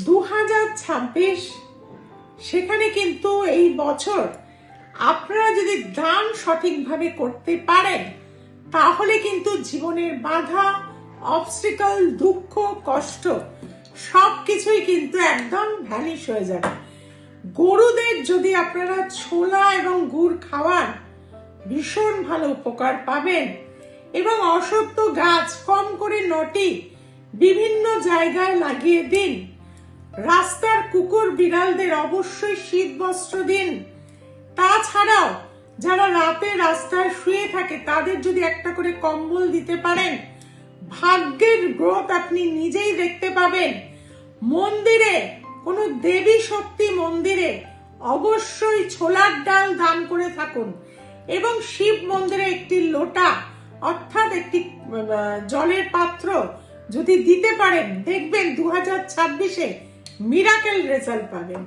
2026 সেখানে কিন্তু এই বছর আপনারা যদি দান সঠিকভাবে করতে পারেন তাহলে কিন্তু জীবনের বাধা, অবস্টিকল, দুঃখ, কষ্ট সবকিছুই কিন্তু একদম ভ্যানিশ হয়ে যাবে। গরুদের যদি আপনারা ছোলা এবং গুড় খাওয়ান ভীষণ ভালো উপকার পাবেন। এবং অশ্বত্থ গাছ কম করে 9টি বিভিন্ন জায়গায় লাগিয়ে দিন। রাস্তার কুকুর বিড়ালদের অবশ্যই শীত বস্ত্র দিন। তাছাড়াও যারা রাতে রাস্তায় শুয়ে থাকে তাদের যদি একটা করে কম্বল দিতে পারেন, ভাগ্যের গ্রোথ আপনি নিজেই দেখতে পাবেন। মন্দিরে কোনো দেবী শক্তি মন্দিরে অবশ্যই ছোলার ডাল দান করে থাকুন এবং শিব মন্দিরে একটি লোটা অর্থাৎ একটি জলের পাত্র যদি দিতে পারেন দেখবেন 2026-এ মিরাকেল রেজাল্ট পাবেন।